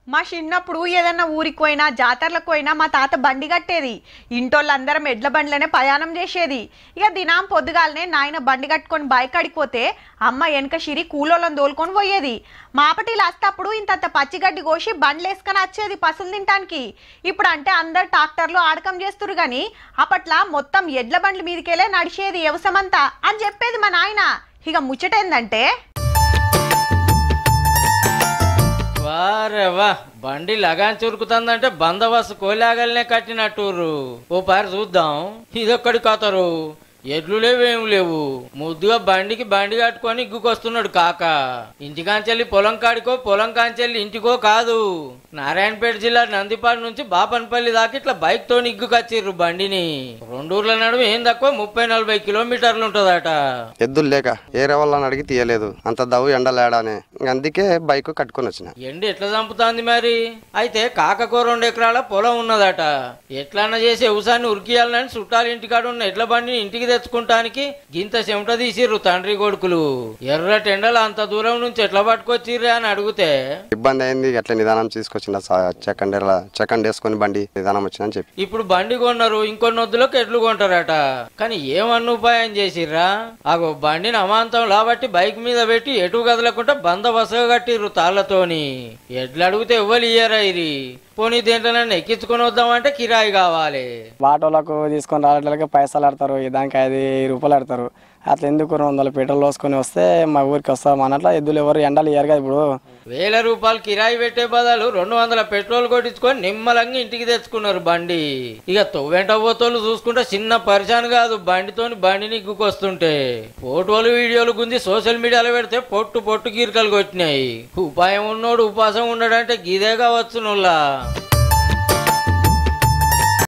మా చిన్నప్పుడు ఏదన్నా ఊరికి పోయినా జాతరలకు పోయినా మా తాత బండి కట్టేది. ఇంటోళ్ళందరం ఎడ్ల బండ్లనే ప్రయాణం చేసేది. ఇక దినాం పొద్దుగాలనే నాయన బండి కట్టుకొని బైక్ అడిగిపోతే అమ్మ వెనక షిరి కూలోళ్ళని తోలుకొని పోయేది. మాపటిలు వస్తప్పుడు ఇంత పచ్చిగడ్డి కోసి బండ్లు వేసుకొని వచ్చేది పసులు తినటానికి. ఇప్పుడు అంటే అందరు ట్రాక్టర్లు ఆడకం చేస్తురు గాని అప్పట్లా మొత్తం ఎడ్ల బండ్ల మీదకెళ్ళే నడిచేది వ్యవసమంతా అని చెప్పేది మా నాయన. ఇక ముచ్చటేందంటే వారే వా బండి లగాన్ చురుకుతుందంటే బందోబస్తు కోలాగలనే కట్టినట్టుర్రు. ఓ పారి చూద్దాం ఇదొక్కడి కథరు. ఎడ్లు లేవు ఏమి లేవు. ముద్దుగా బండికి బండి కట్టుకొని ఇగ్గుకొస్తున్నాడు కాక. ఇంటికాంచెల్లి పొలం కాడికో పొలం కాంచెల్లి ఇంటికో కాదు, నారాయణపేట జిల్లా నందిపాడు నుంచి బాపనపల్లి దాకా ఇట్లా బైక్ తోని ఇగ్గుకొచ్చిర్రు బండిని. రెండూర్ల నడుము ఏం తక్కువ 30-40 కిలోమీటర్లు ఉంటదట. ఎద్దులు లేక ఏరే వాళ్ళని అడిగి తీయలేదు, అంత దవ్వు ఎండలేడానే, అందుకే బైక్ కట్టుకొని వచ్చిన. ఎండ ఎట్లా చంపుతాంది మరి? అయితే కాకకో 2 ఎకరాల పొలం ఉన్నదట. ఎట్లన్నా చేసి వ్యవసాయాన్ని ఉరికియాలని చుట్టాలు ఇంటికాడ ఉన్న ఎడ్ల బండిని ఇంటికి తెచ్చుకుంటానికి గింత చెమట తీసిర్రు తండ్రి కొడుకులు. ఎర్ర టెండలు అంత దూరం నుంచి ఎట్లా పట్టుకొచ్చిర్రే అని అడిగితే ఇబ్బంది అయింది, ఎట్లా నిదానం తీసుకొచ్చిన సెకండ్ వేసుకొని బండి నిదానం వచ్చిందని చెప్పి. ఇప్పుడు బండి కొన్నారు, ఇంకొన్ని వద్దులకు ఎడ్లు కొంటారట. కానీ ఏమన్న ఉపాయం చేసిర్రా? అగో బండిని అమాంతం లాబట్టి బైక్ మీద పెట్టి ఎటు కదలకుండా బందోబస్తుగా కట్టిర్రు తాళ్లతోని. ఎడ్లు అడిగితే ఎవ్వరు ఇయ్యరా ఇది. పోనీ దేంట్లో ఎక్కించుకొని వద్దామంటే కిరాయి కావాలి. ఆటోలకు తీసుకొని రావట్లకి పైసలు ఆడతారు, దానికి 5 రూపాయలు ఆడతారు. అట్లా ఎందుకు 200 పెట్రోల్ పోసుకొని వస్తే మా ఊరికి వస్తాం అన్నట్లు ఎద్దులు ఎవరు ఎండలు ఇయ్యారు కదా. ఇప్పుడు 1000 రూపాయలు కిరాయి పెట్టే బదులు 200 పెట్రోల్ కొట్టించుకొని నిమ్మలంగా ఇంటికి తెచ్చుకున్నారు బండి. ఇక తొవ్వెంట పోతోళ్ళు చూసుకుంటే చిన్న పరిశాన్ కాదు బండితోని బండిని ఇగ్గుకొస్తుంటే. ఫోటోలు వీడియోలు గుంది సోషల్ మీడియాలో పెడితే పొట్టు గీరికలు కొట్టినాయి. ఉపాయం ఉన్నోడు ఉపాసం ఉండడంటే గిదే కావచ్చు నుల్లా.